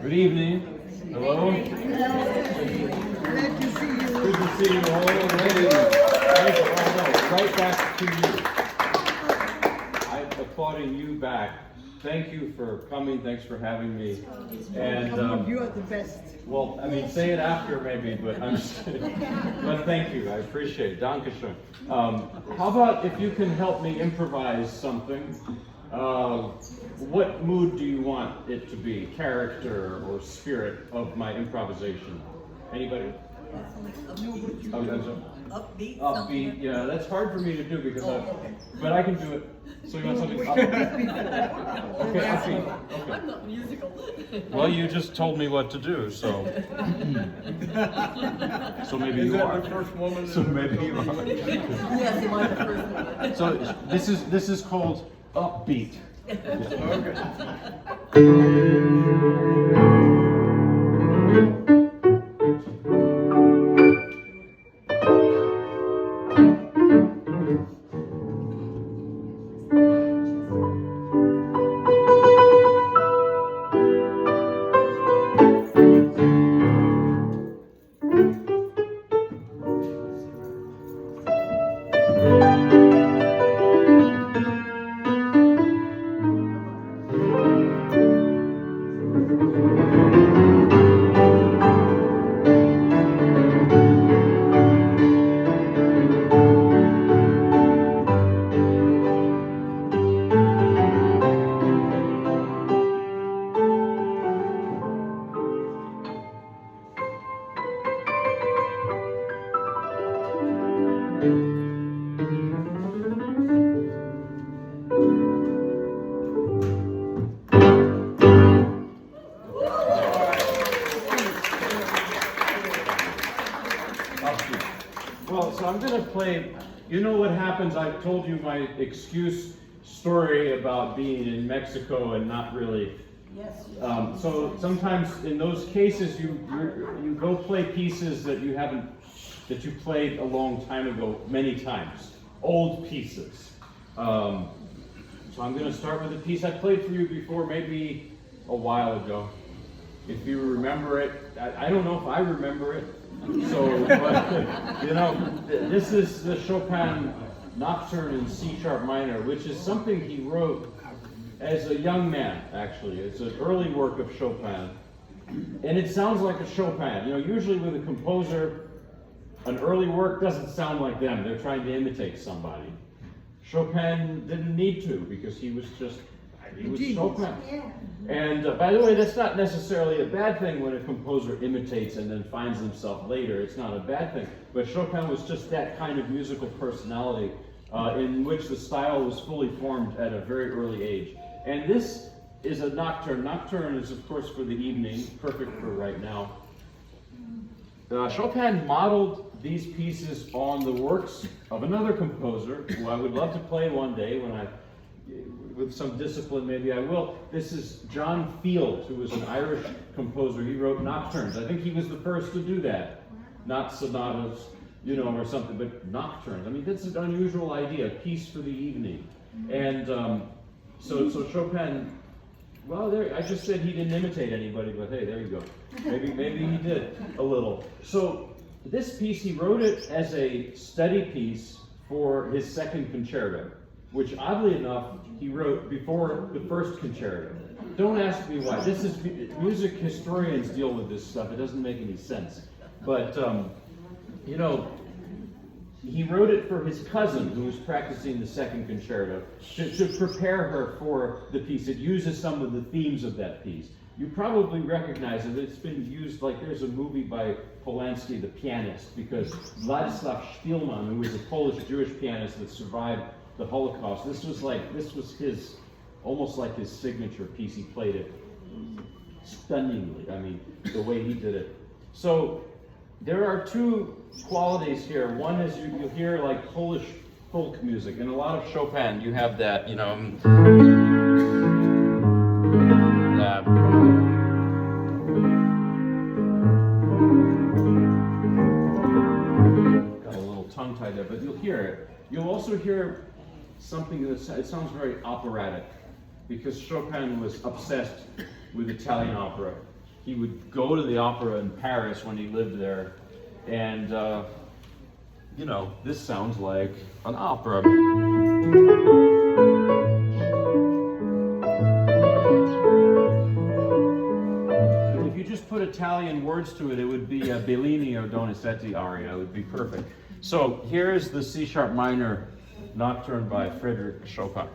Good evening. Hello. Glad to see you. Good to see you all. Right back to you. I'm applauding you back. Thank you for coming. Thanks for having me. And You are the best. well, I mean, say it after maybe, but but thank you. I appreciate it. Dankeschön. How about if you can help me improvise something? What mood do you want it to be? Character or spirit of my improvisation? Anybody? Upbeat. Upbeat. Yeah, that's hard for me to do because but I can do it. So you want something upbeat? Okay, upbeat. Okay. I'm not musical. Well, you just told me what to do, so so maybe Is you that are. the first woman? So maybe you are. Yes, am I the first one? So this is called upbeat. Okay. Well, so I'm going to play, you know what happens, I told you my excuse story about being in Mexico and not really. Yes. So sometimes in those cases you go play pieces that you played a long time ago many times, old pieces. So I'm going to start with a piece I played for you before, maybe a while ago. If you remember it, I don't know if I remember it. So, but, you know, this is the Chopin Nocturne in C sharp minor, which is something he wrote as a young man, actually. It's an early work of Chopin. And it sounds like a Chopin. You know, usually with a composer, an early work doesn't sound like them. They're trying to imitate somebody. Chopin didn't need to because he was Chopin. And by the way, that's not necessarily a bad thing when a composer imitates and then finds himself later. It's not a bad thing. But Chopin was just that kind of musical personality in which the style was fully formed at a very early age. And this is a nocturne. Nocturne is, of course, for the evening, perfect for right now. Chopin modeled these pieces on the works of another composer who I would love to play one day with some discipline, maybe I will. This is John Field, who was an Irish composer. He wrote nocturnes. I think he was the first to do that. Not sonatas, you know, or something, but nocturnes. I mean, that's an unusual idea, a piece for the evening. And so Chopin, well, I just said he didn't imitate anybody, but hey, there you go. Maybe he did a little. So this piece, he wrote it as a study piece for his second concerto, which oddly enough, he wrote before the first concerto. Don't ask me why. This is, music historians deal with this stuff. It doesn't make any sense. But, you know, he wrote it for his cousin who was practicing the second concerto to prepare her for the piece. It uses some of the themes of that piece. You probably recognize it. It's been used, like there's a movie by Polanski, The Pianist, because Władysław Szpilman, who was a Polish Jewish pianist that survived the Holocaust, this was his, almost like his signature piece. He played it stunningly. I mean, the way he did it. So there are two qualities here. One is you hear like Polish folk music. In a lot of Chopin, you have that, you know, got a little tongue-tied there, but you'll hear it. You'll also hear something that it sounds very operatic, because Chopin was obsessed with Italian opera. he would go to the opera in Paris when he lived there, and you know, this sounds like an opera. If you just put Italian words to it, it would be a Bellini or Donizetti aria. It would be perfect. So here is the C sharp minor nocturne by Frédéric Chopin.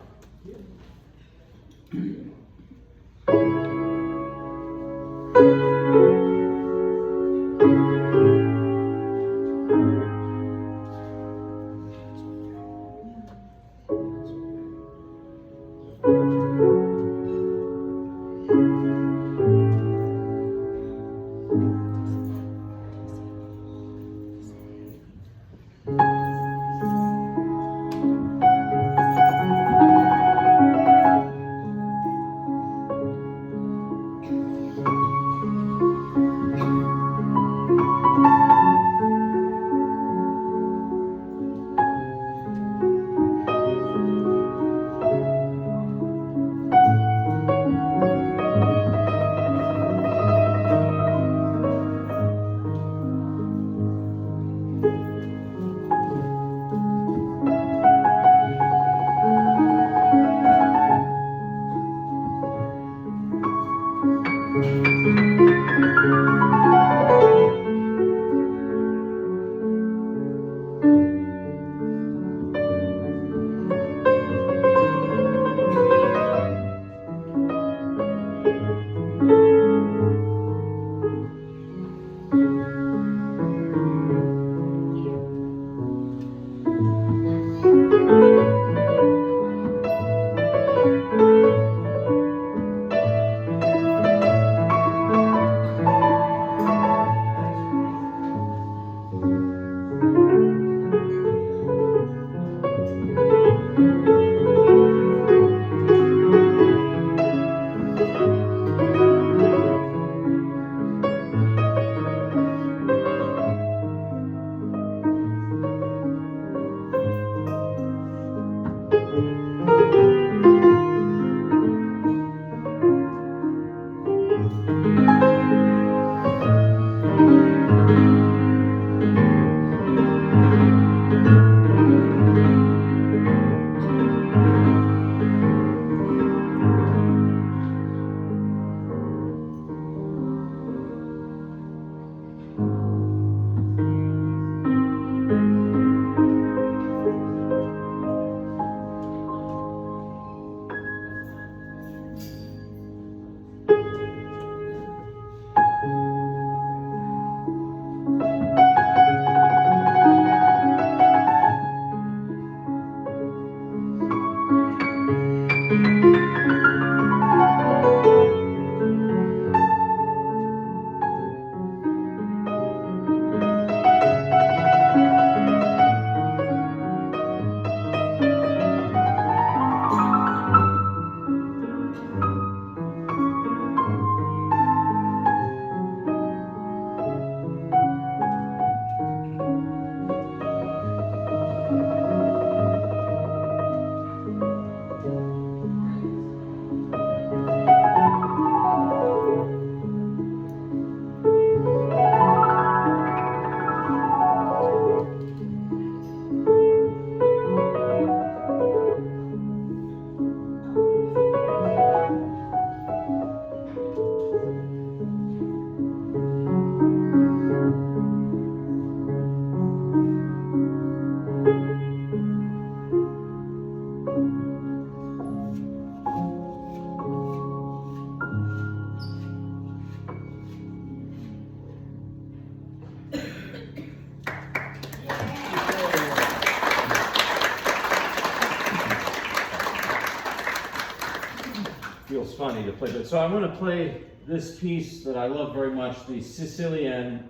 Feels funny to play, but so I'm going to play this piece that I love very much, the Sicilienne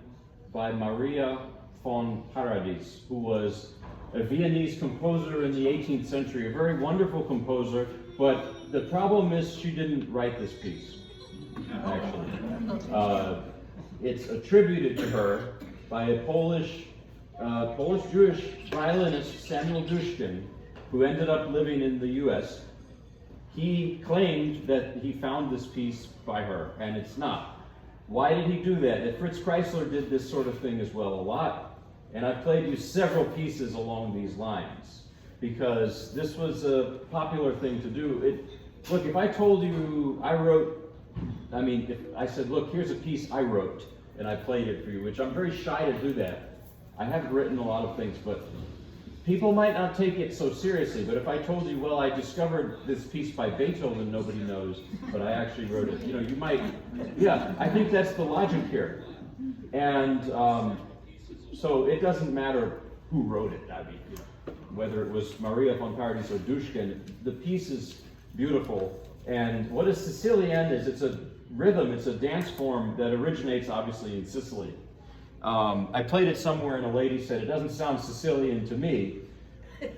by Maria von Paradis, who was a Viennese composer in the 18th century, a very wonderful composer, but the problem is she didn't write this piece, actually. It's attributed to her by a Polish-Jewish violinist, Samuel Dushkin, who ended up living in the US. He claimed that he found this piece by her, and it's not. Why did he do that? Fritz Kreisler did this sort of thing as well a lot, and I've played you several pieces along these lines because this was a popular thing to do. Look, if I told you if I said, look, here's a piece I wrote, and I played it for you, which I'm very shy to do that. I haven't written a lot of things, but people might not take it so seriously. But if I told you, well, I discovered this piece by Beethoven nobody knows, but I actually wrote it, you might, yeah, I think that's the logic here. And so it doesn't matter who wrote it. I mean, whether it was Maria von Paradis or Dushkin, the piece is beautiful. And what a Sicilienne is, it's a rhythm, it's a dance form that originates obviously in Sicily. I played it somewhere and a lady said, it doesn't sound Sicilian to me.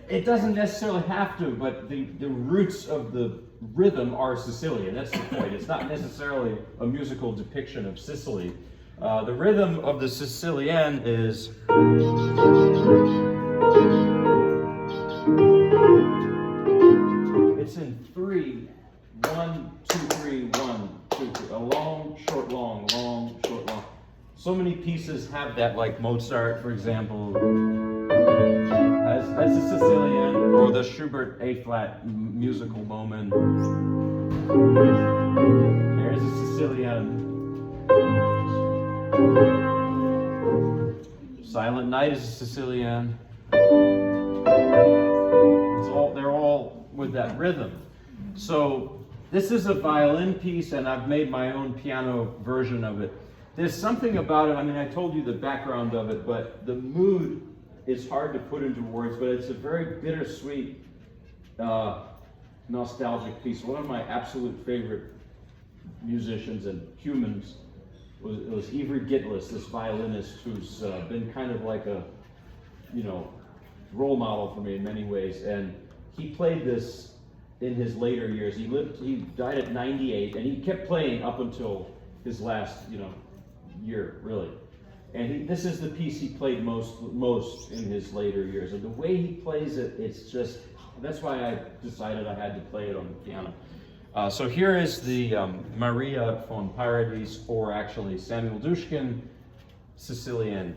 It doesn't necessarily have to, but the roots of the rhythm are Sicilian. That's the point. It's not necessarily a musical depiction of Sicily. The rhythm of the Sicilian is... It's in 3, 1, 2, 3, 1, 2, 3. A long, short, long, long, short, long. So many pieces have that, like Mozart, for example, as a Sicilian, or the Schubert A-flat musical moment. There's a Sicilian. Silent Night is a Sicilian. They're all with that rhythm. So this is a violin piece, and I've made my own piano version of it. There's something about it, I mean, I told you the background of it, but the mood is hard to put into words, but it's a very bittersweet, nostalgic piece. One of my absolute favorite musicians and humans was Ivry Gitlis, this violinist who's been kind of like a, role model for me in many ways. And he played this in his later years. He died at 98, and he kept playing up until his last, year, really. And this is the piece he played most in his later years. And the way he plays it, it's just, that's why I decided I had to play it on the piano. So here is the Maria von Paradis, or actually Samuel Dushkin, Sicilian.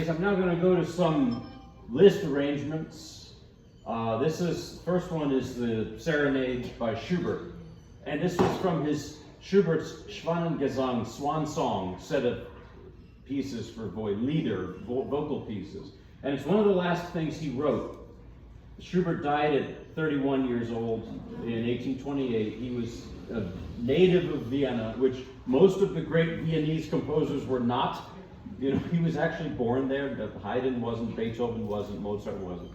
I'm now going to go to some Liszt arrangements. First one is the Serenade by Schubert. And this was from Schubert's Schwanengesang, Swan Song, set of pieces for vocal pieces. And it's one of the last things he wrote. Schubert died at 31 years old in 1828. He was a native of Vienna, which most of the great Viennese composers were not. You know, he was actually born there. Haydn wasn't, Beethoven wasn't, Mozart wasn't,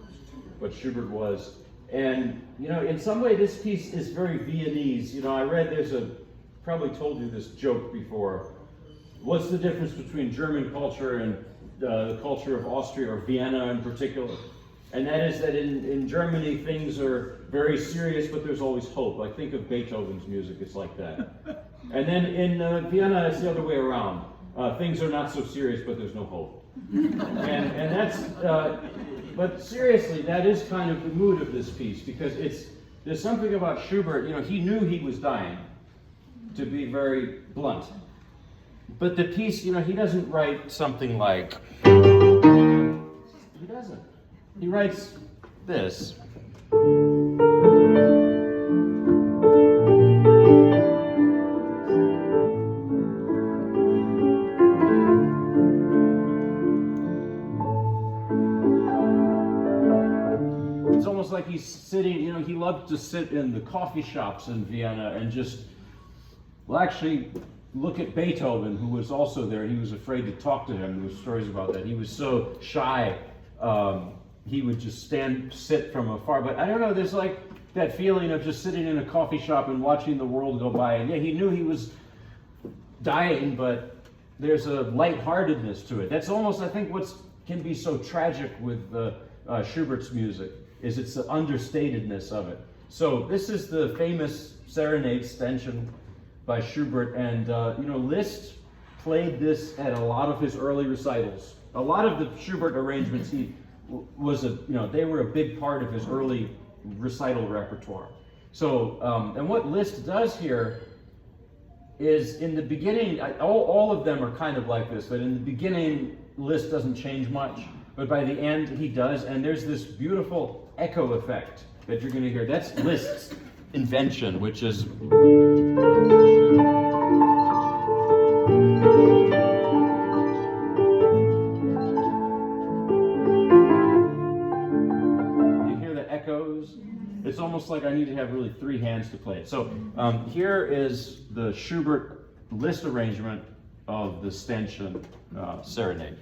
but Schubert was. And, you know, in some way this piece is very Viennese. You know, I read probably told you this joke before. What's the difference between German culture and the culture of Austria, or Vienna in particular? And that is that in Germany things are very serious, but there's always hope. Like, think of Beethoven's music, it's like that. And then in Vienna, it's the other way around. Things are not so serious, but there's no hope. And that's, but seriously, that is kind of the mood of this piece, because there's something about Schubert, you know, he knew he was dying, to be very blunt. But the piece, you know, he doesn't write something like, he doesn't. He writes this. It's almost like he's sitting, you know, he loved to sit in the coffee shops in Vienna and just, well, actually, look at Beethoven, who was also there. He was afraid to talk to him. There were stories about that. He was so shy. He would just sit from afar. But I don't know, there's like that feeling of just sitting in a coffee shop and watching the world go by. And yeah, he knew he was dying, but there's a lightheartedness to it. That's almost, I think, what can be so tragic with Schubert's music, is it's the understatedness of it. So this is the famous Serenade Stenchen by Schubert, and you know, Liszt played this at a lot of his early recitals. A lot of the Schubert arrangements, they were a big part of his early recital repertoire. So, and what Liszt does here is, in the beginning, all of them are kind of like this, but in the beginning, Liszt doesn't change much, but by the end, he does, and there's this beautiful echo effect that you're going to hear. That's Liszt's invention, which is... It's almost like I need to have really three hands to play it. So here is the Schubert Liszt arrangement of the Stenchen Serenade.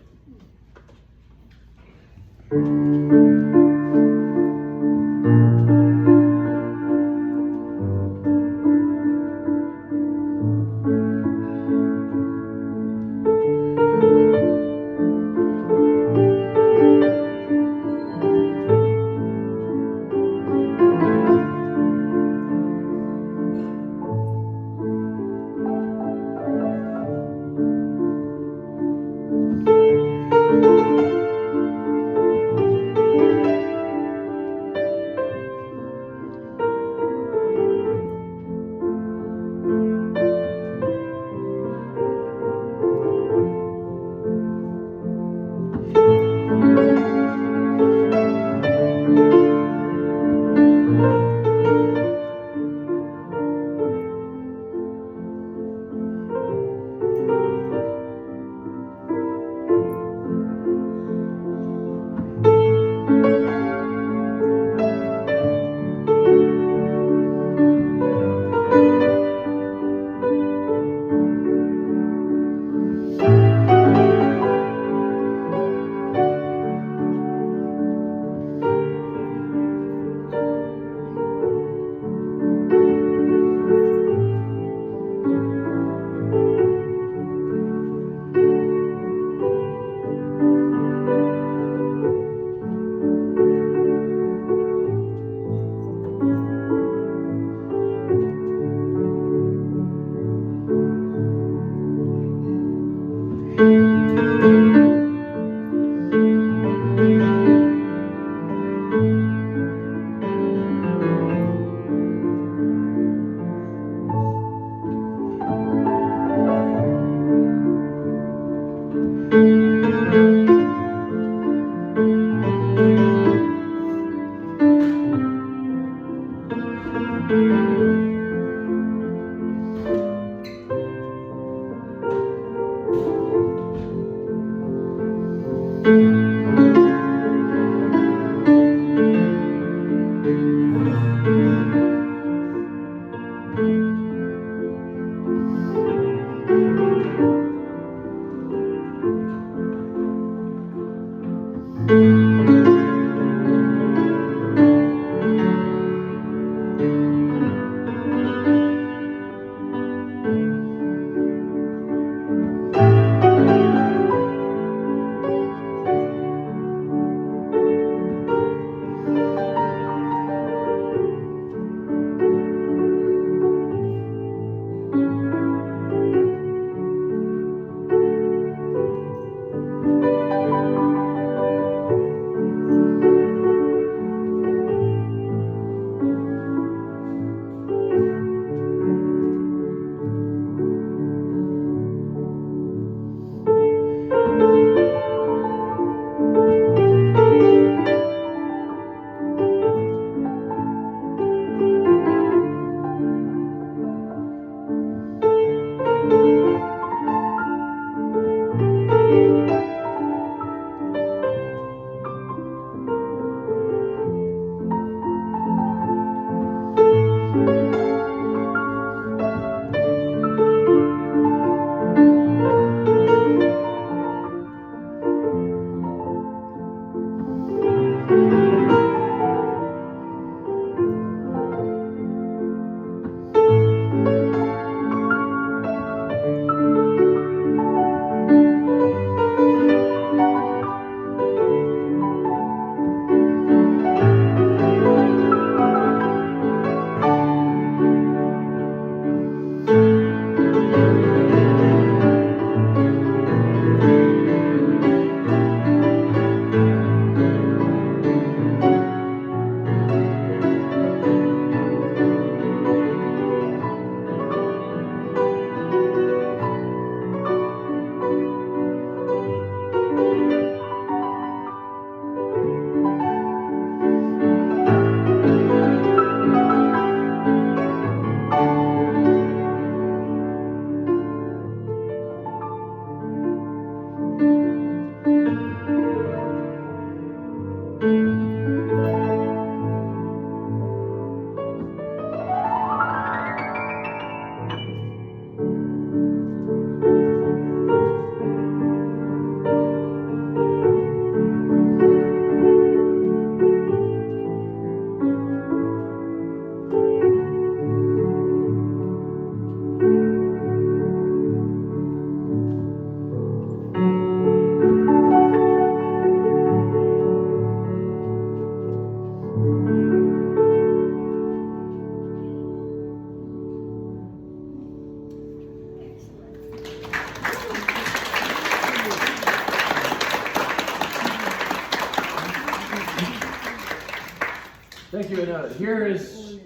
here is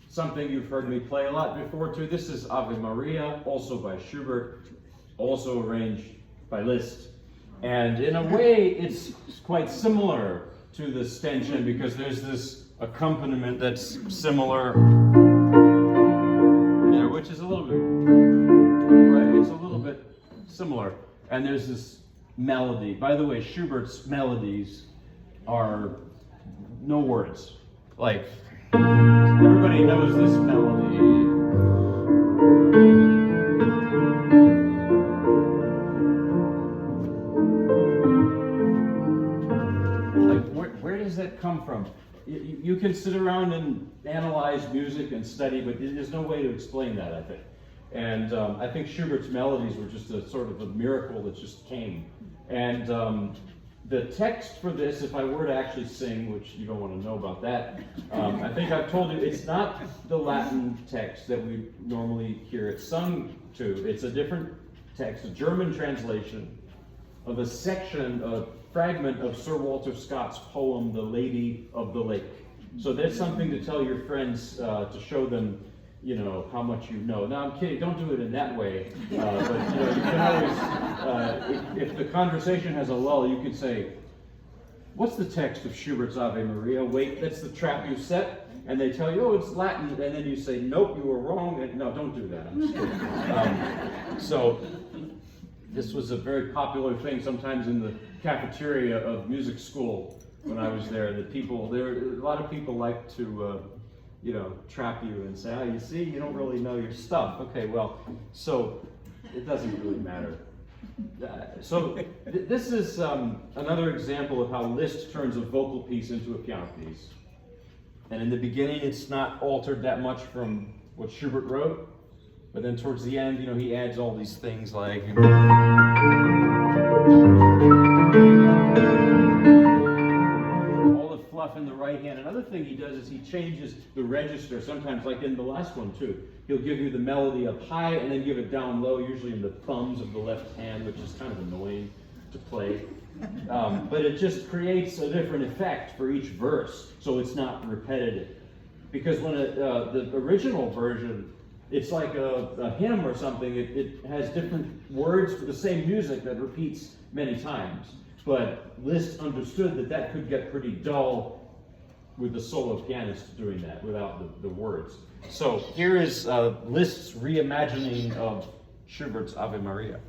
something you've heard me play a lot before too. This is Ave Maria, also by Schubert, also arranged by Liszt. And in a way, it's quite similar to the stanchion because there's this accompaniment that's similar, which is a little bit, right, it's a little bit similar. And there's this melody. By the way, Schubert's melodies are no words. Like, everybody knows this melody. Like, where does that come from? You can sit around and analyze music and study, but there's no way to explain that, I think. And I think Schubert's melodies were just a sort of a miracle that just came. And the text for this, if I were to actually sing, which you don't want to know about that, I think I've told you, it's not the Latin text that we normally hear it sung to. It's a different text, a German translation of a section, a fragment of Sir Walter Scott's poem, The Lady of the Lake. So that's something to tell your friends, to show them, how much you know. Now, I'm kidding, don't do it in that way. But, you can always, if the conversation has a lull, you can say, what's the text of Schubert's Ave Maria? Wait, that's the trap you set. And they tell you, oh, it's Latin. And then you say, nope, you were wrong. And, no, don't do that. I'm just kidding. So this was a very popular thing sometimes in the cafeteria of music school when I was there. A lot of people like to, trap you and say, you see, you don't really know your stuff. Okay, well, so it doesn't really matter. This is another example of how Liszt turns a vocal piece into a piano piece. And in the beginning, it's not altered that much from what Schubert wrote, but then towards the end, he adds all these things like all the fluff in the right hand. Another thing he does is he changes the register, sometimes like in the last one too. He'll give you the melody up high and then give it down low, usually in the thumbs of the left hand, which is kind of annoying to play. But it just creates a different effect for each verse, so it's not repetitive. Because when the original version, it's like a hymn or something. It has different words for the same music that repeats many times. But Liszt understood that could get pretty dull with the solo pianist doing that without the words. So here is Liszt's reimagining of Schubert's Ave Maria.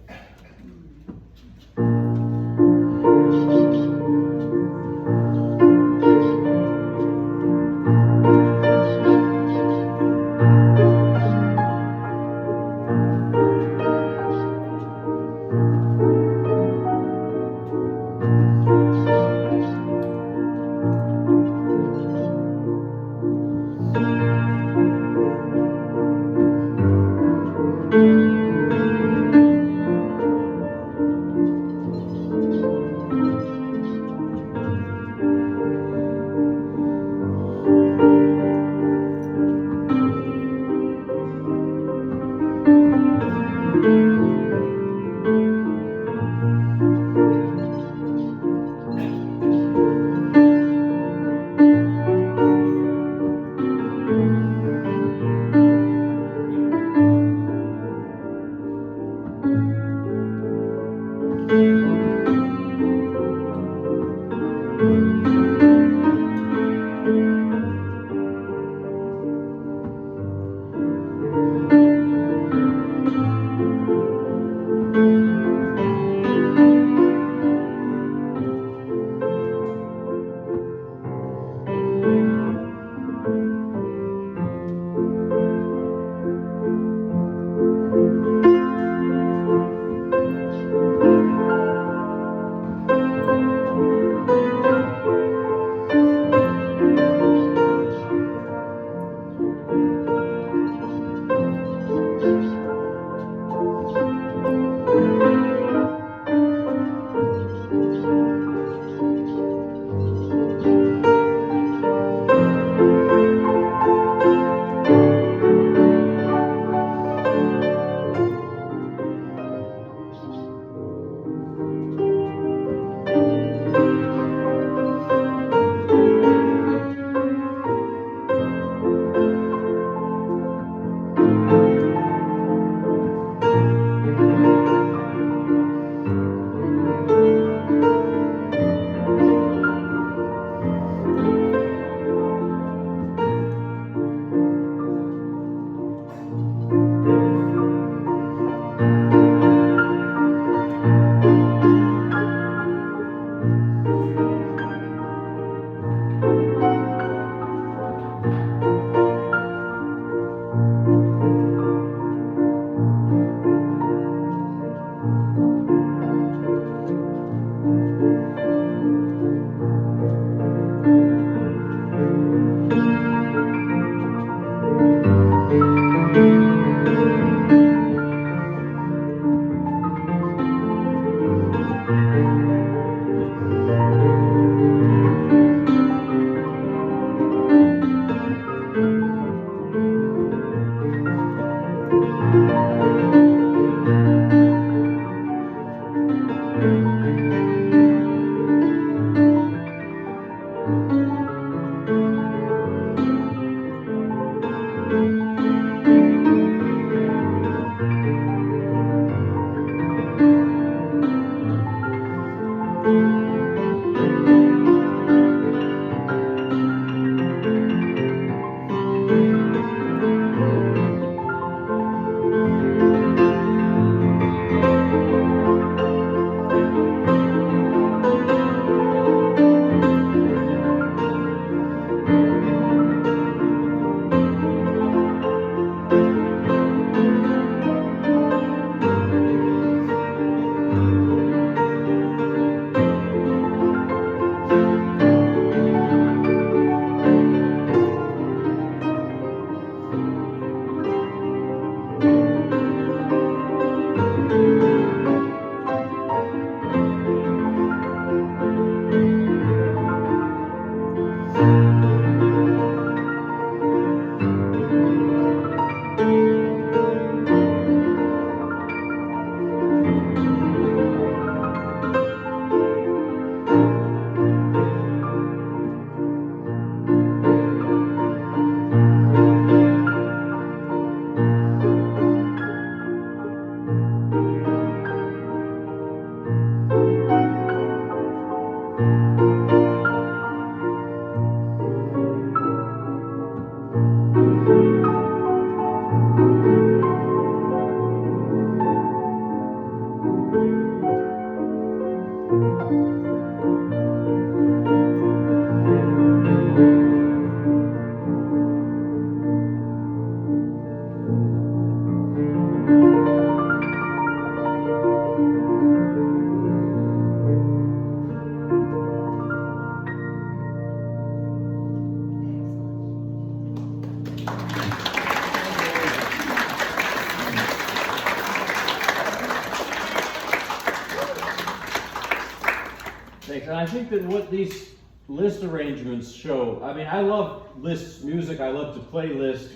Thanks. And I think that what these Liszt arrangements show, I mean, I love Liszt's music, I love to play Liszt,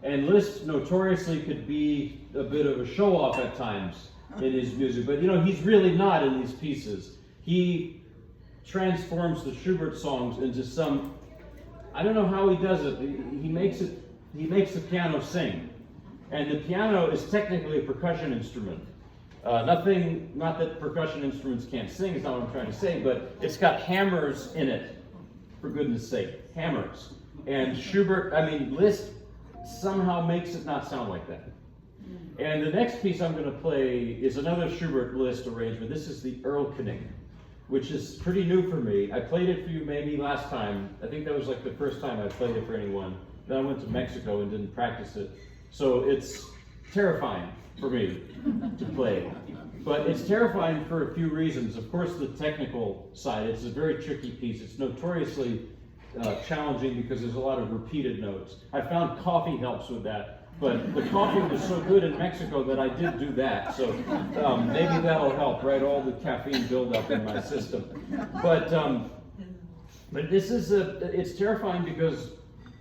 and Liszt notoriously could be a bit of a show-off at times in his music, but you know, he's really not in these pieces. He transforms the Schubert songs into some, I don't know how he does it, he makes the piano sing. And the piano is technically a percussion instrument. Not that percussion instruments can't sing, is not what I'm trying to say, but it's got hammers in it, for goodness sake, hammers. And Liszt somehow makes it not sound like that. And the next piece I'm going to play is another Schubert Liszt arrangement. This is the Erlkönig, which is pretty new for me. I played it for you maybe last time. I think that was like the first time I played it for anyone. Then I went to Mexico and didn't practice it. So it's terrifying for me to play. But it's terrifying for a few reasons. Of course, the technical side, it's a very tricky piece. It's notoriously challenging because there's a lot of repeated notes. I found coffee helps with that, but the coffee was so good in Mexico that I did do that. So maybe that'll help, right? All the caffeine buildup in my system. But this is it's terrifying because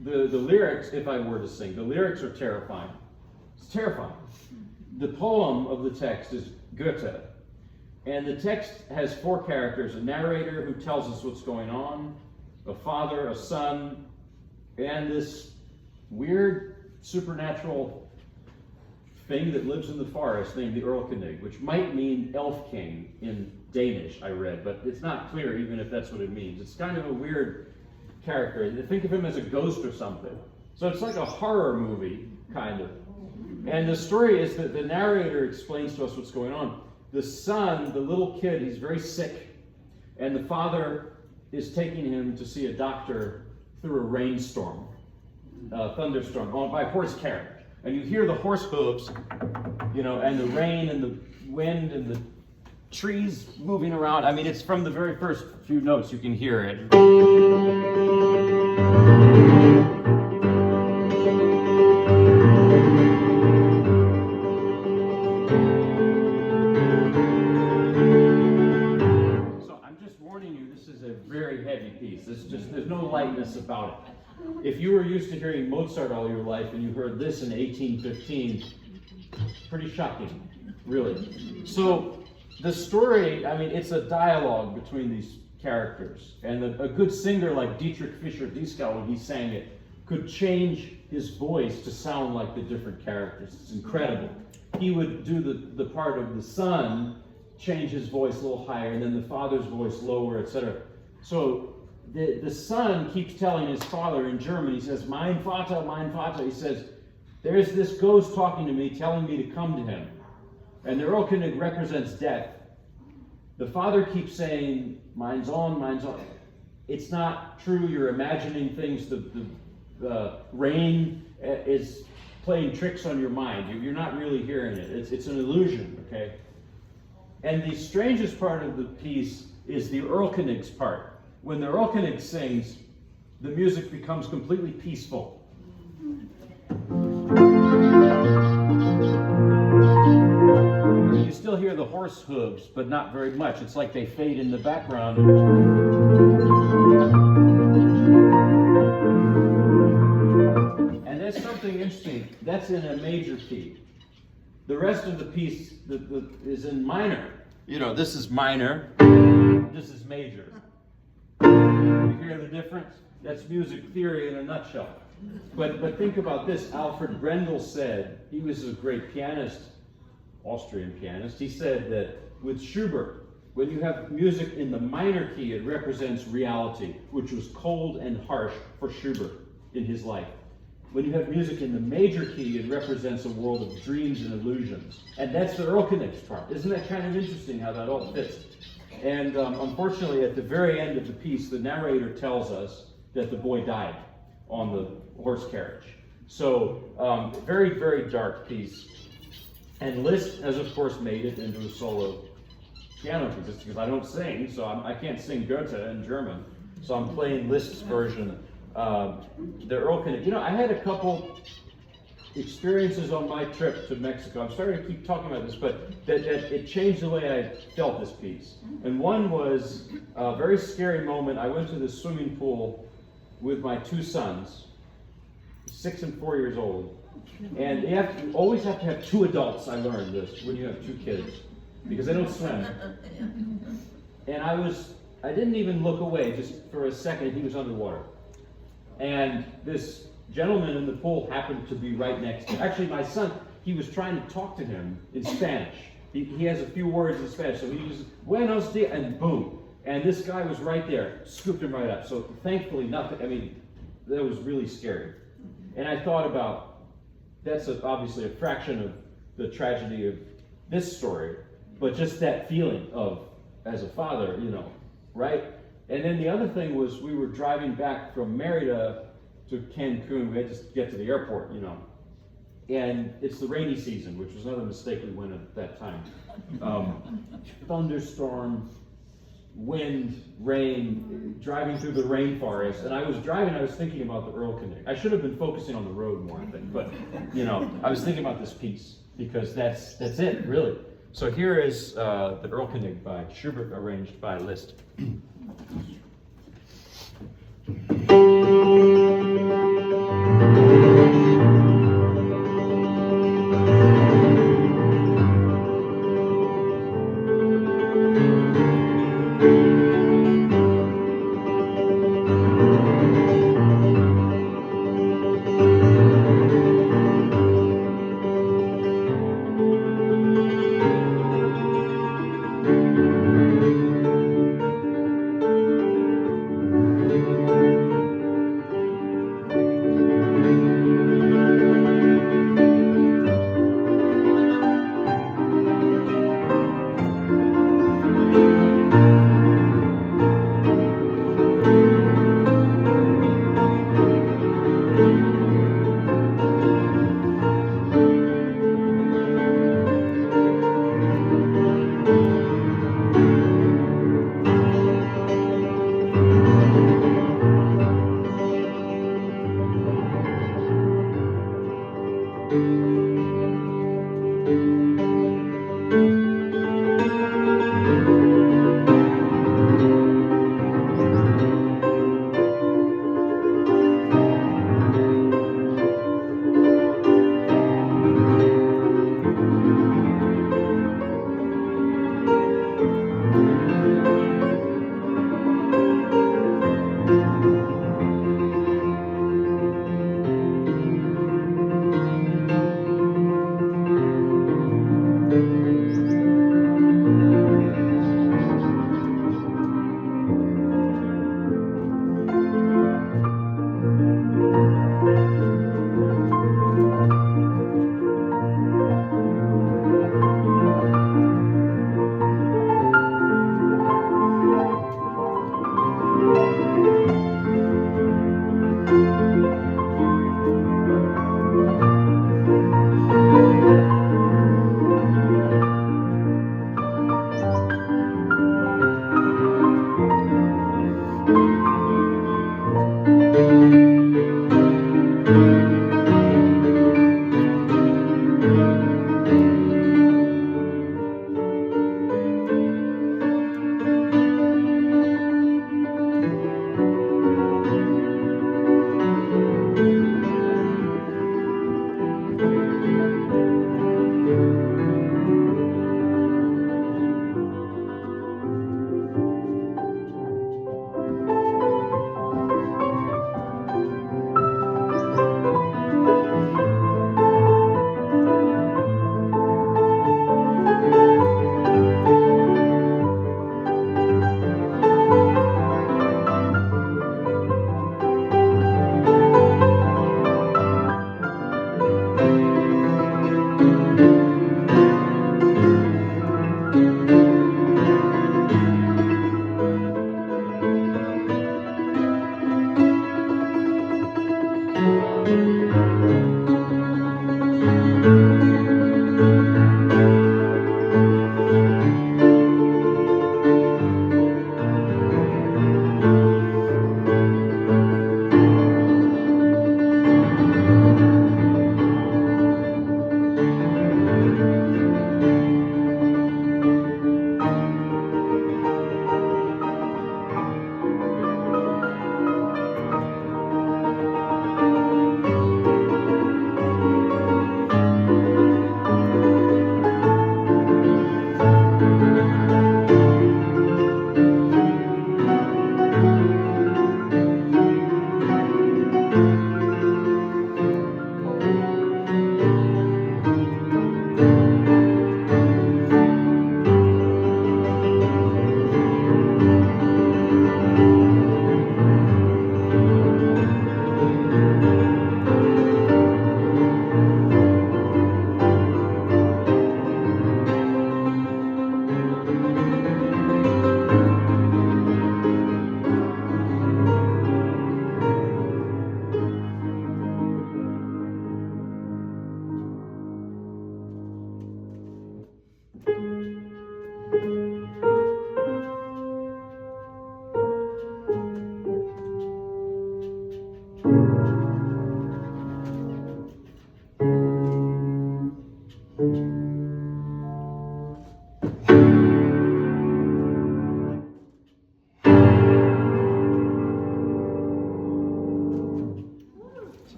the lyrics, if I were to sing, the lyrics are terrifying. It's terrifying. The poem of the text is Goethe, and the text has four characters: a narrator who tells us what's going on, a father, a son, and this weird supernatural thing that lives in the forest named the Erlkönig, which might mean elf king in Danish, I read, but it's not clear even if that's what it means. It's kind of a weird character. Think of him as a ghost or something. So it's like a horror movie, kind of. And the story is that the narrator explains to us what's going on. The son, the little kid, he's very sick, and the father is taking him to see a doctor through a rainstorm, thunderstorm, by horse carriage. And you hear the horse hooves, you know, and the rain and the wind and the trees moving around. I mean, it's from the very first few notes you can hear it. There's no lightness about it. If you were used to hearing Mozart Mozart all your life and you heard this in 1815, pretty shocking, really. So the story, I mean, it's a dialogue between these characters. And a good singer like Dietrich Fischer-Dieskau, when he sang it, could change his voice to sound like the different characters. It's incredible. He would do the part of the son, change his voice a little higher, and then the father's voice lower, etc. So the son keeps telling his father in German, he says, mein Vater, he says, there's this ghost talking to me, telling me to come to him. And the Erlkönig represents death. The father keeps saying, mein Sohn. It's not true, you're imagining things, the rain is playing tricks on your mind. You're not really hearing it. It's an illusion, okay? And the strangest part of the piece is the Erlkönig's part. When the Erlkönig sings, the music becomes completely peaceful. You still hear the horse hooves, but not very much. It's like they fade in the background. And that's something interesting. That's in a major key. The rest of the piece is in minor. You know, this is minor, this is major. You hear the difference? That's music theory in a nutshell. But think about this. Alfred Brendel said, he was a great pianist, Austrian pianist. He said that with Schubert, when you have music in the minor key, it represents reality, which was cold and harsh for Schubert in his life. When you have music in the major key, it represents a world of dreams and illusions. And that's the Erlkönig's part. Isn't that kind of interesting how that all fits? And unfortunately, at the very end of the piece, the narrator tells us that the boy died on the horse carriage. So, very, very dark piece. And Liszt has, of course, made it into a solo piano piece, because I don't sing, so I can't sing Goethe in German. So I'm playing Liszt's version. The Erlkönig. You know, I had a couple experiences on my trip to Mexico. I'm sorry to keep talking about this, but that it changed the way I felt this piece. And one was a very scary moment. I went to the swimming pool with my two sons, 6 and 4 years old. And you always have to have two adults, I learned this, when you have two kids, because they don't swim. And I didn't even look away, just for a second, he was underwater. And this gentleman in the pool happened to be right next to him. Actually, my son, he was trying to talk to him in Spanish. He has a few words in Spanish, so he was, buenos dias, and boom. And this guy was right there, scooped him right up. So thankfully, nothing, I mean, that was really scary. And I thought about, that's obviously a fraction of the tragedy of this story, but just that feeling of, as a father, you know, right? And then the other thing was, we were driving back from Merida to Cancun. We had to get to the airport, you know. And it's the rainy season, which was another mistake we went at that time. Thunderstorm, wind, rain, driving through the rainforest. And I was thinking about the Erlkönig. I should have been focusing on the road more, I think. But, you know, I was thinking about this piece, because that's it, really. So here is the Erlkönig by Schubert, arranged by Liszt.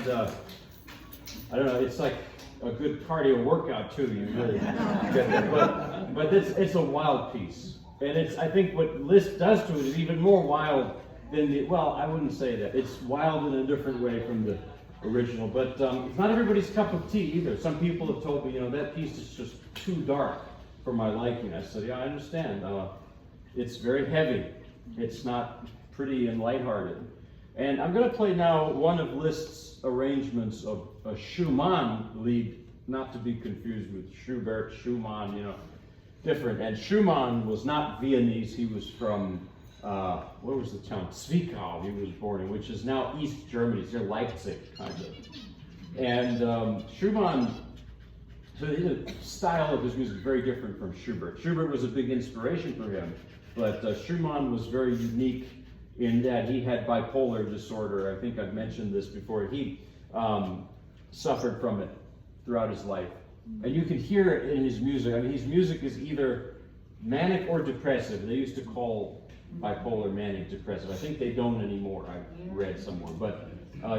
and I don't know, it's like a good cardio workout too. You really get that. But it's a wild piece, and I think what Liszt does to it is even more wild than well, I wouldn't say that. It's wild in a different way from the original, but it's not everybody's cup of tea either. Some people have told me, that piece is just too dark for my liking. I said, yeah, I understand. It's very heavy. It's not pretty and lighthearted. And I'm going to play now one of Liszt's arrangements of a Schumann lead, not to be confused with Schubert, Schumann, different. And Schumann was not Viennese. He was from where was the town? Zwickau he was born in, which is now East Germany. It's near Leipzig, kind of. And Schumann, so the style of his music is very different from Schubert. Schubert was a big inspiration for him, but Schumann was very unique in that he had bipolar disorder. I think I've mentioned this before. He suffered from it throughout his life. And you can hear it in his music. I mean, his music is either manic or depressive. They used to call bipolar manic depressive. I think they don't anymore, I read somewhere. But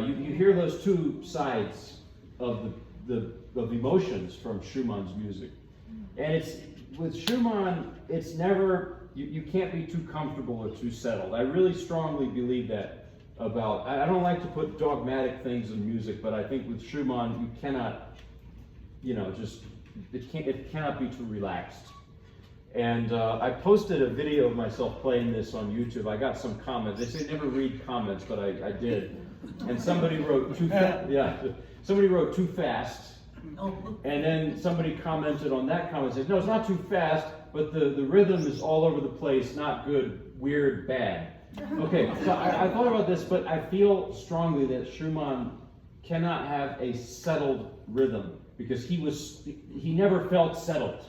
you hear those two sides of the emotions from Schumann's music. And it's with Schumann, it's never, you can't be too comfortable or too settled. I really strongly believe that about, I don't like to put dogmatic things in music, but I think with Schumann, you cannot, it cannot be too relaxed. And I posted a video of myself playing this on YouTube. I got some comments. They say never read comments, but I did. And somebody wrote too fast. Yeah, somebody wrote too fast. And then somebody commented on that comment, said, no, it's not too fast, but the rhythm is all over the place, not good, weird, bad. Okay, so I thought about this, but I feel strongly that Schumann cannot have a settled rhythm because he never felt settled.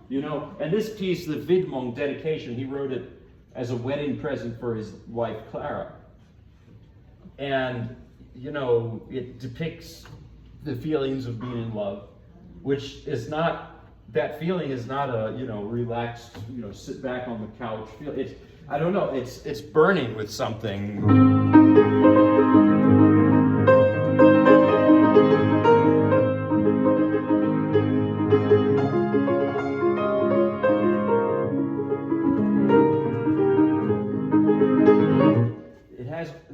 And this piece, the Widmung dedication, he wrote it as a wedding present for his wife, Clara. And, it depicts the feelings of being in love, which is not, that feeling is not a, relaxed, sit back on the couch feel. I don't know, it's burning with something.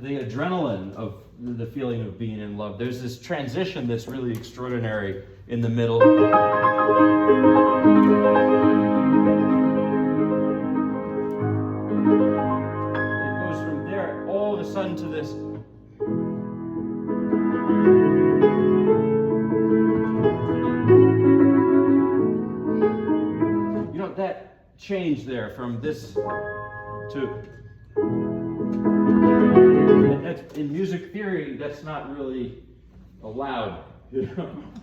The adrenaline of the feeling of being in love. There's this transition that's really extraordinary in the middle. It goes from there all of a sudden to this. That change there from this to. In music theory, that's not really allowed, to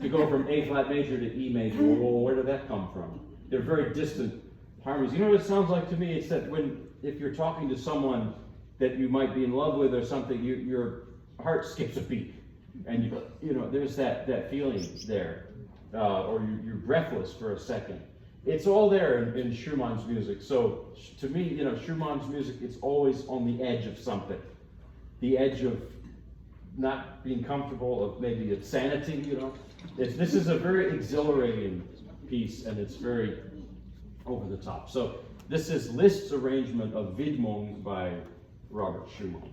go from A flat major to E major. Well, where did that come from? They're very distant harmonies. You know what it sounds like to me? It's that if you're talking to someone that you might be in love with or something, your heart skips a beat, and there's that feeling there, or you're breathless for a second. It's all there in Schumann's music. So to me, Schumann's music, it's always on the edge of something. The edge of not being comfortable, of maybe insanity, This is a very exhilarating piece, and it's very over the top. So this is Liszt's arrangement of Widmung by Robert Schumann.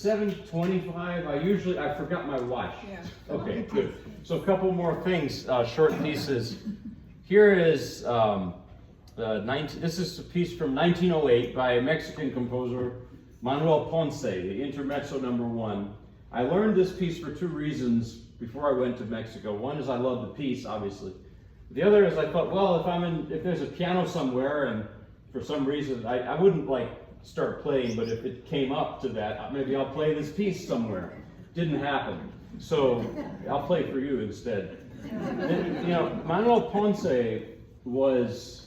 7:25. I forgot my watch. Yeah. Okay, good. So a couple more things, short pieces. Here is this is a piece from 1908 by a Mexican composer, Manuel Ponce, the Intermezzo number 1. I learned this piece for 2 reasons before I went to Mexico. One is I love the piece, obviously. The other is I thought, well, if there's a piano somewhere, and for some reason I wouldn't like start playing, but if it came up to that, maybe I'll play this piece somewhere. Didn't happen, so I'll play for you instead. Manuel Ponce was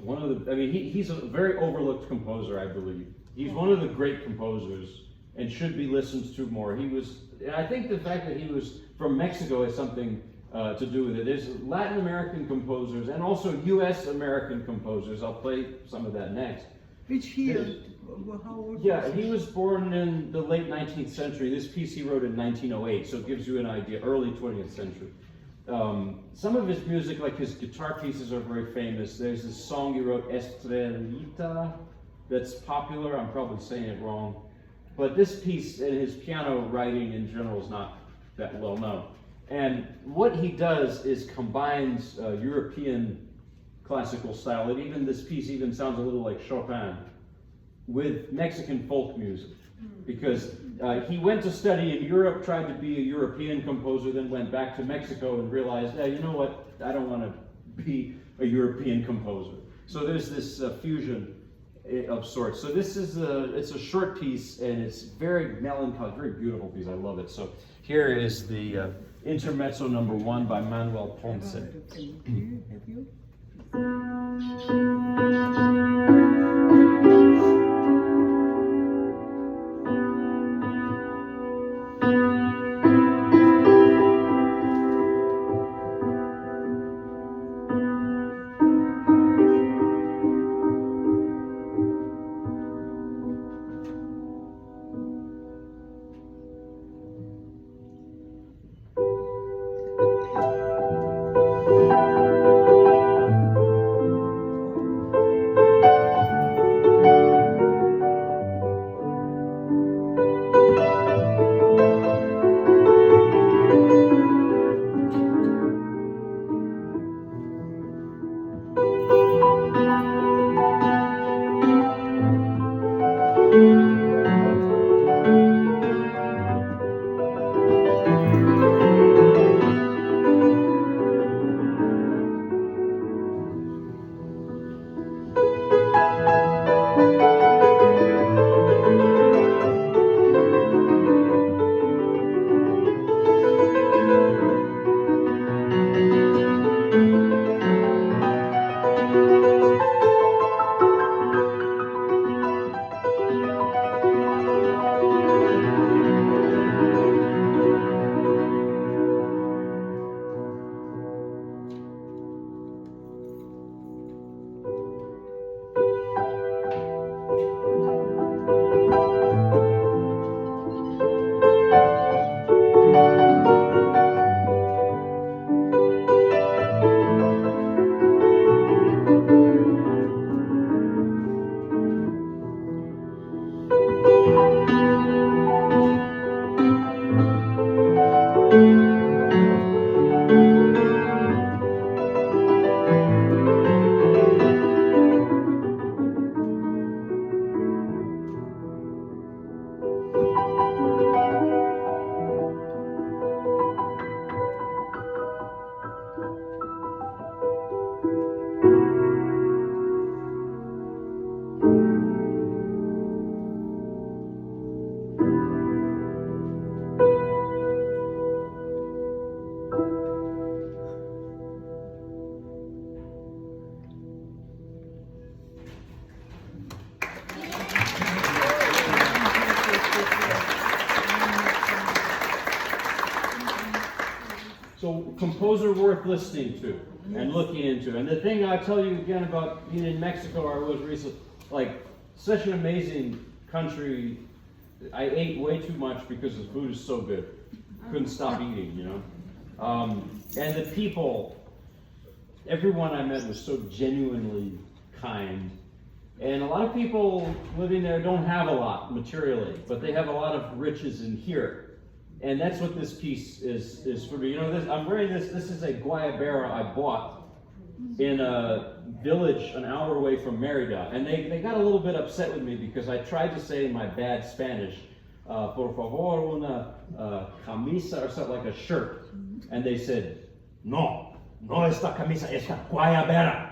one of the, he's a very overlooked composer, I believe. He's one of the great composers and should be listened to more. And I think the fact that he was from Mexico has something to do with it. There's Latin American composers and also US American composers. I'll play some of that next. Which year? How old? Yeah, he was born in the late 19th century. This piece he wrote in 1908, so it gives you an idea, early 20th century. Some of his music, like his guitar pieces, are very famous. There's this song he wrote, Estrellita, that's popular. I'm probably saying it wrong. But this piece and his piano writing in general is not that well known. And what he does is combines European classical style, and this piece even sounds a little like Chopin, with Mexican folk music. Because he went to study in Europe, tried to be a European composer, then went back to Mexico and realized, you know what, I don't want to be a European composer. So there's this fusion of sorts. So this is it's a short piece, and it's very melancholic, very beautiful piece. I love it. So here is the Intermezzo number 1 by Manuel Ponce. Have you? So, composer worth listening to and looking into. And the thing I tell you again about being in Mexico, I was recently, like, such an amazing country. I ate way too much because the food is so good. Couldn't stop eating, you know. And the people, everyone I met was so genuinely kind And a lot of people living there don't have a lot materially, but they have a lot of riches in here. And that's what this piece is for me. You know, this, I'm wearing this. This is a guayabera I bought in a village an hour away from Merida. And they got a little bit upset with me because I tried to say in my bad Spanish, por favor, una camisa, or something like a shirt. And they said, no esta camisa, esta guayabera.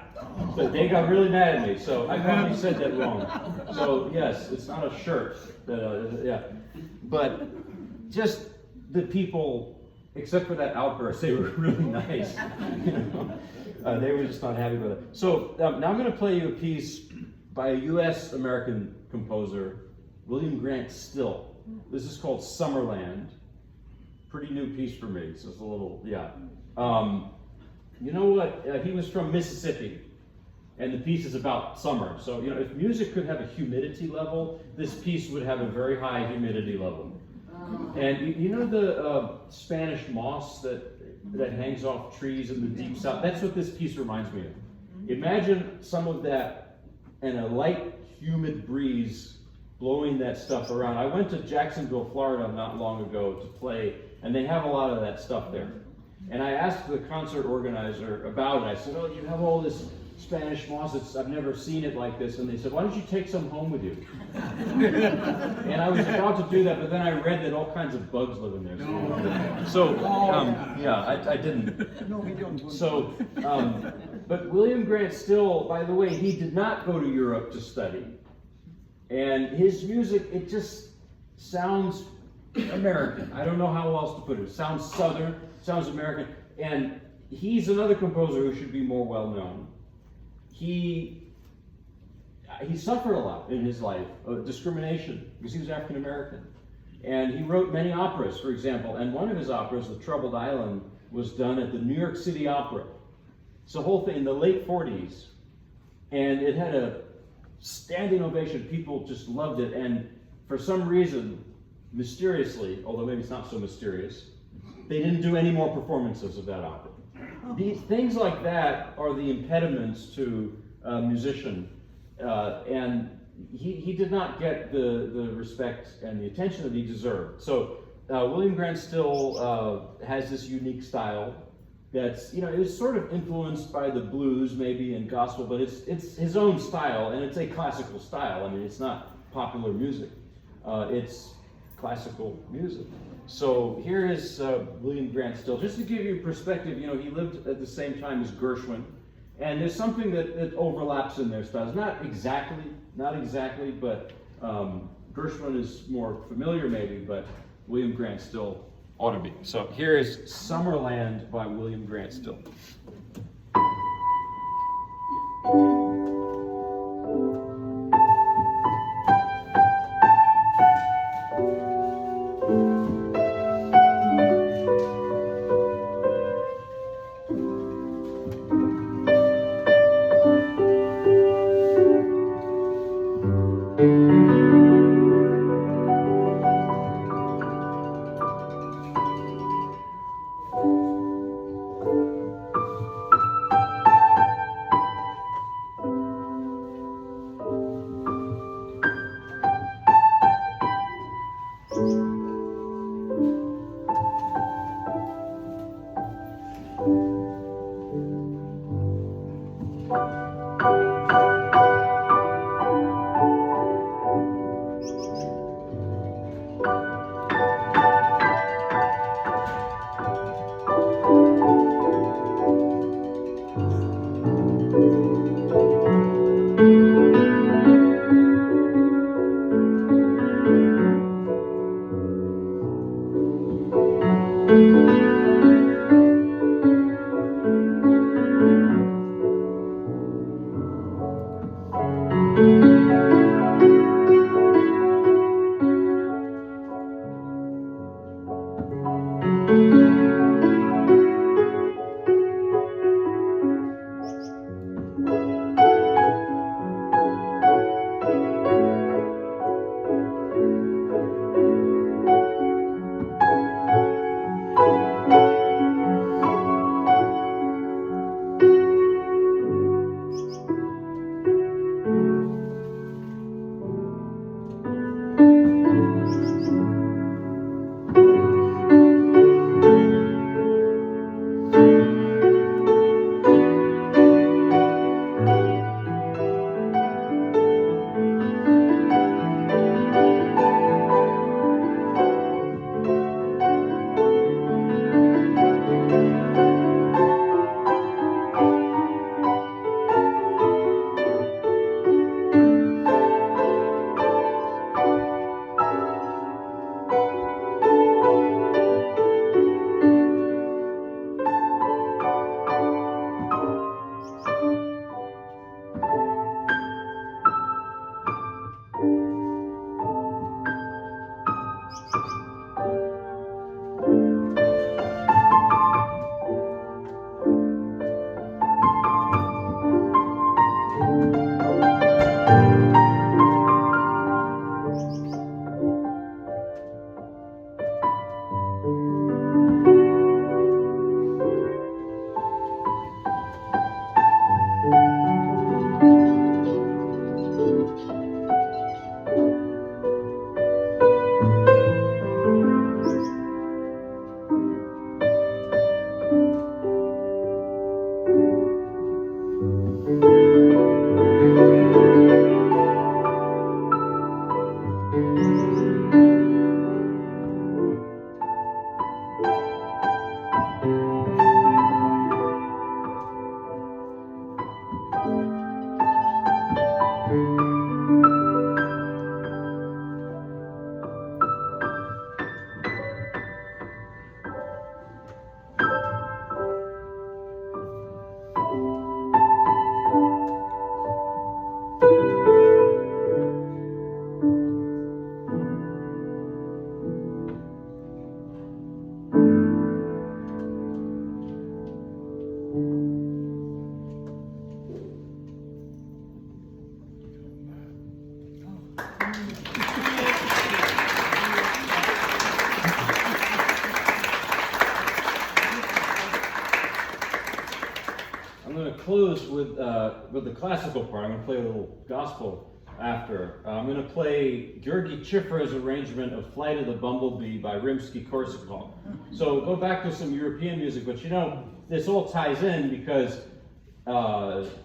So they got really mad at me. So I probably said that wrong. So yes, it's not a shirt. Yeah. But just the people, except for that outburst, they were really nice. You know? They were just not happy with it. So now I'm going to play you a piece by a U.S. American composer, William Grant Still. This is called Summerland. Pretty new piece for me, so it's a little, yeah. You know what? He was from Mississippi, and the piece is about summer. So, you know, if music could have a humidity level, this piece would have a very high humidity level. And you know the Spanish moss that hangs off trees in the deep south? That's what this piece reminds me of. Imagine some of that and a light, humid breeze blowing that stuff around. I went to Jacksonville, Florida not long ago to play, and they have a lot of that stuff there. And I asked the concert organizer about it. I said, oh, you have all this Spanish moss. I've never seen it like this. And they said, why don't you take some home with you? And I was about to do that, but then I read that all kinds of bugs live in there. So, yeah, I didn't. No, we don't. So, but William Grant Still, by the way, he did not go to Europe to study. And his music, it just sounds American. I don't know how else to put it. It sounds Southern, sounds American. And he's another composer who should be more well known. He suffered a lot in his life, discrimination, because he was African American. And he wrote many operas, for example, and one of his operas, The Troubled Island, was done at the New York City Opera. It's a whole thing in the late 40s. And it had a standing ovation. People just loved it. And for some reason, mysteriously, although maybe it's not so mysterious, they didn't do any more performances of that opera. These things like that are the impediments to a musician, and he did not get the respect and the attention that he deserved. So William Grant Still has this unique style that's, you know, it was sort of influenced by the blues maybe and gospel, but it's his own style, and it's a classical style. I mean, it's not popular music. It's classical music. So here is William Grant Still. Just to give you perspective, you know, he lived at the same time as Gershwin, and there's something that overlaps in their styles. Not exactly, but Gershwin is more familiar maybe, but William Grant Still ought to be. So here is Summerland by William Grant Still. I'm going to close with the classical part. I'm going to play a little gospel after. I'm going to play Georgy Chifra's arrangement of Flight of the Bumblebee by Rimsky-Korsakov. So go back to some European music, but you know, this all ties in because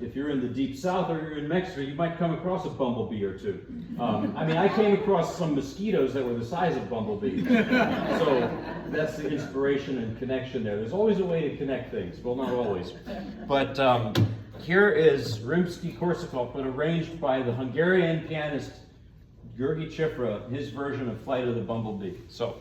if you're in the deep south or you're in Mexico, you might come across a bumblebee or two. I mean, I came across some mosquitoes that were the size of bumblebees. So that's the inspiration and connection there. There's always a way to connect things. Well, not always. But here is Rimsky-Korsakov, but arranged by the Hungarian pianist Georgy Chifra, his version of Flight of the Bumblebee. So.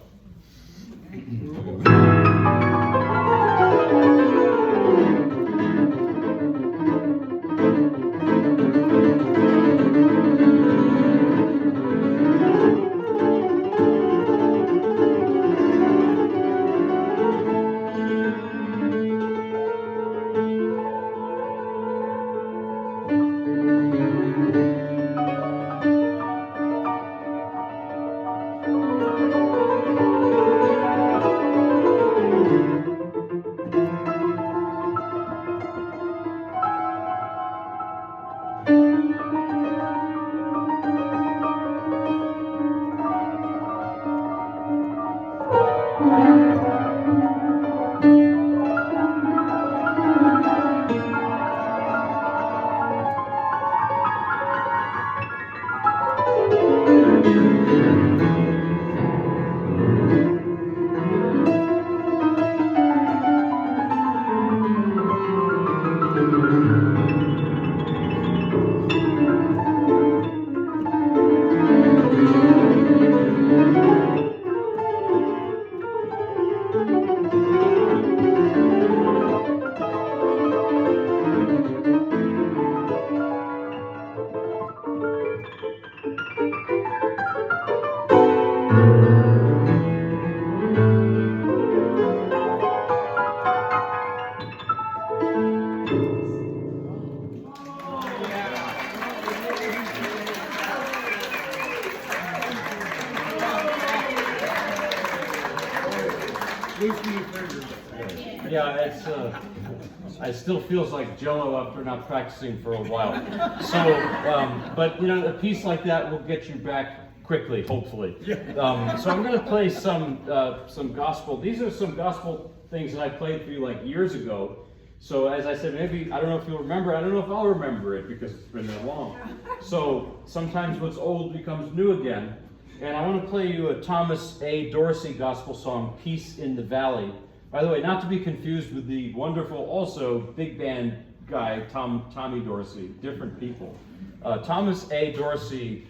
Yeah, it still feels like Jello after not practicing for a while. So, but you know, a piece like that will get you back quickly, hopefully. So I'm going to play some gospel. These are some gospel things that I played for you like years ago. So as I said, maybe, I don't know if you'll remember, I don't know if I'll remember it because it's been that long. So sometimes what's old becomes new again. And I want to play you a Thomas A. Dorsey gospel song, Peace in the Valley. By the way, not to be confused with the wonderful, also big band guy, Tommy Dorsey, different people. Thomas A. Dorsey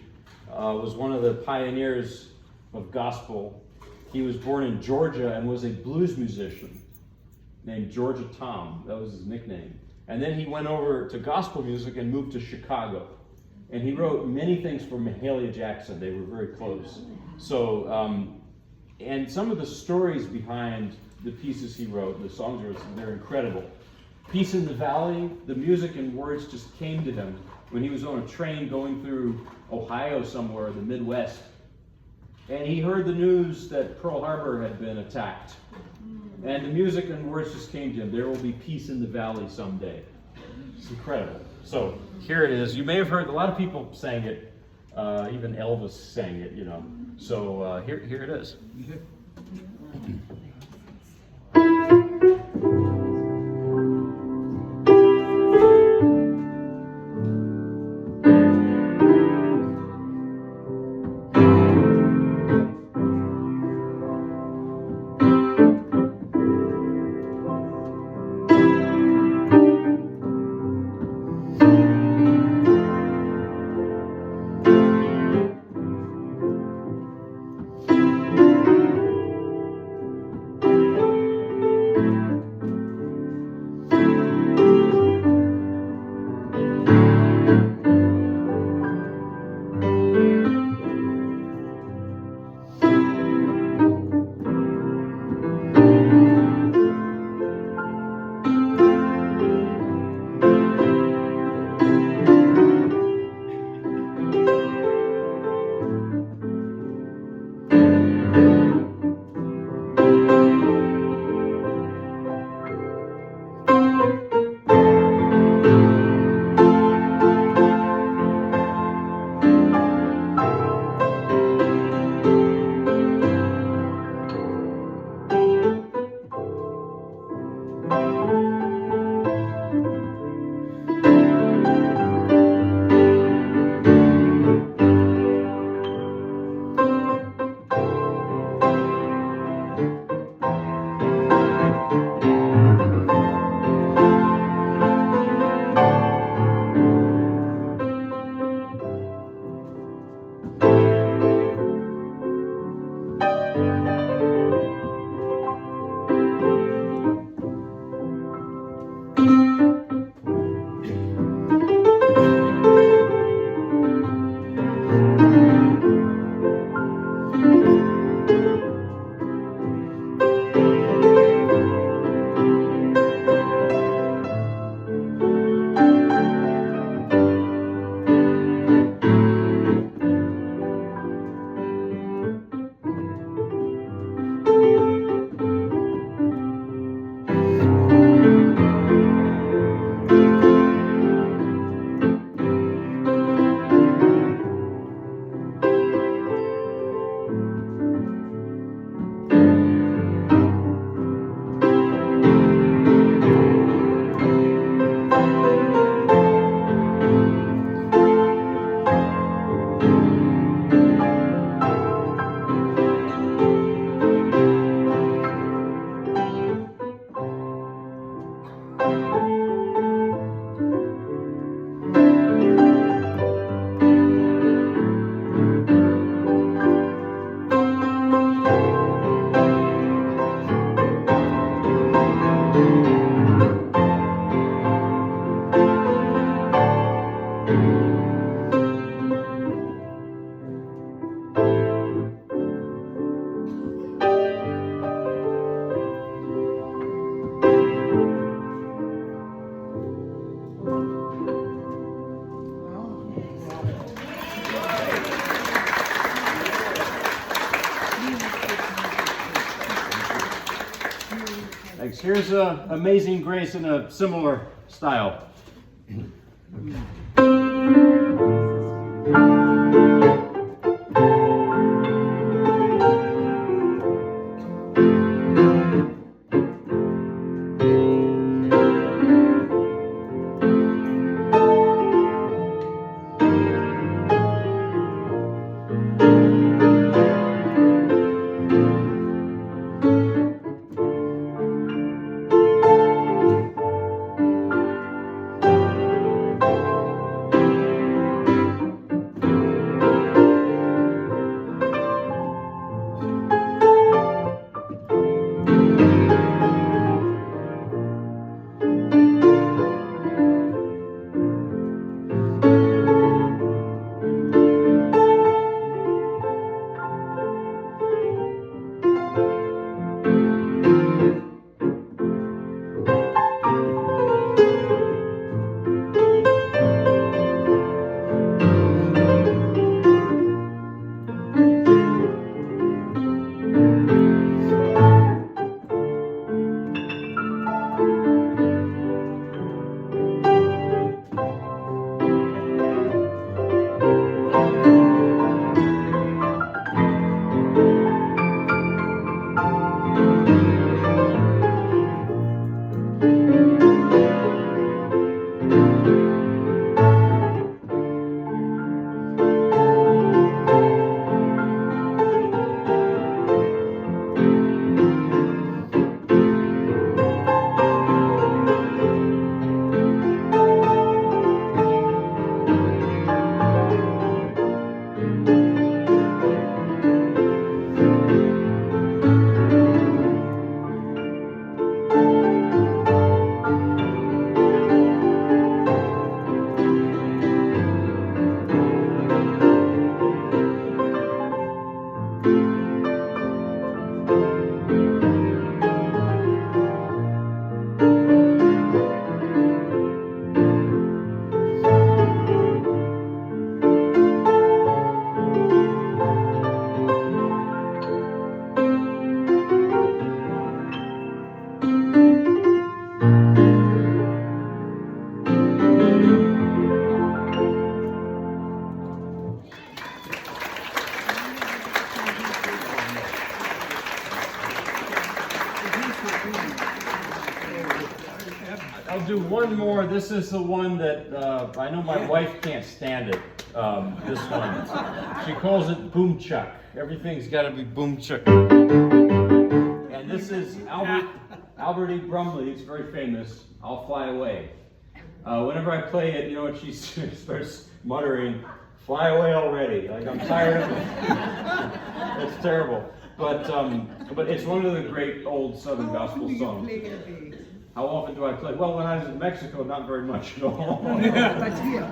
was one of the pioneers of gospel. He was born in Georgia and was a blues musician named Georgia Tom. That was his nickname. And then he went over to gospel music and moved to Chicago. And he wrote many things for Mahalia Jackson. They were very close. So, and some of the stories behind the pieces he wrote, the songs, they're incredible. Peace in the Valley, the music and words just came to him when he was on a train going through Ohio somewhere, the Midwest. And he heard the news that Pearl Harbor had been attacked. And the music and words just came to him. There will be peace in the valley someday. It's incredible. So here it is. You may have heard, a lot of people sang it. Even Elvis sang it, you know. So here it is. Thanks. Here's Amazing Grace in a similar style. I'll do one more. This is the one that I know my wife can't stand it. This one. She calls it boom chuck. Everything's got to be boom chuck. And this is Albert E. Brumley. He's very famous. I'll Fly Away. Whenever I play it, you know what she starts muttering, "Fly away already." Like, I'm tired of it. It's terrible. But it's one of the great old Southern gospel songs. How often do I play? Well, when I was in Mexico, not very much. No. But here.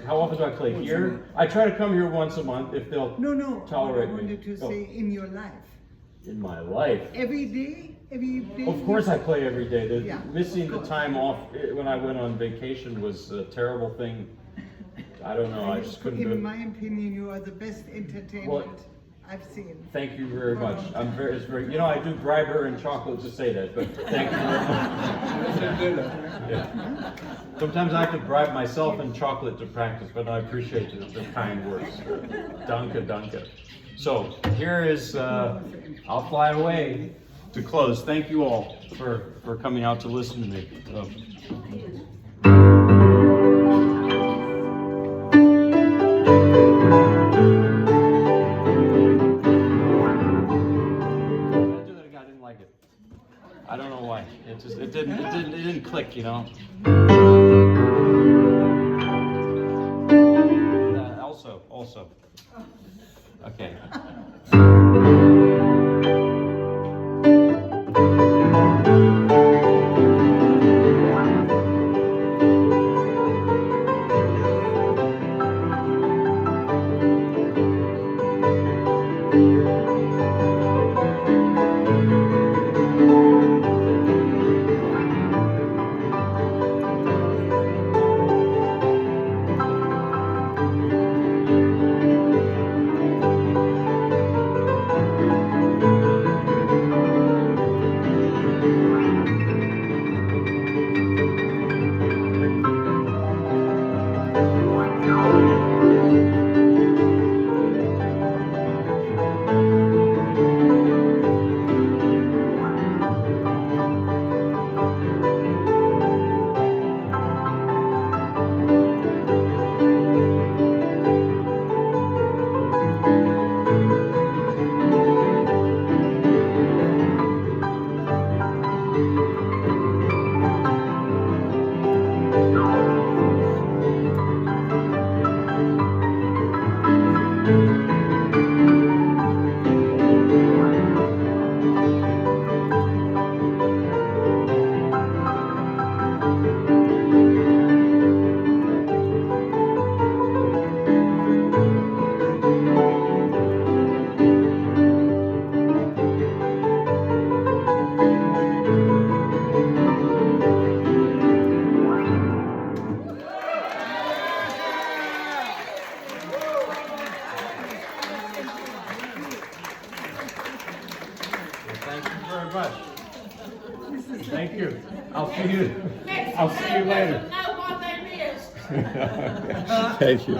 How often do I play here? I try to come here once a month if they'll tolerate I wanted me. to say in your life. In my life. Every day? Every day? Of course I play every day. Yeah, missing the time off when I went on vacation was a terrible thing. I don't know, I just couldn't do In it. my opinion, you are the best entertainment I've seen. Thank you very much. It's very, you know, I do bribe her in chocolate to say that, but thank you very much. Yeah. Sometimes I have to bribe myself in chocolate to practice, but I appreciate the kind words. Danke. So here is I'll Fly Away to close. Thank you all for coming out to listen to me. I don't know why. It didn't click, you know. Also. Okay. Thank you very much. Thank you. I'll see you later. Know what they missed. Thank you.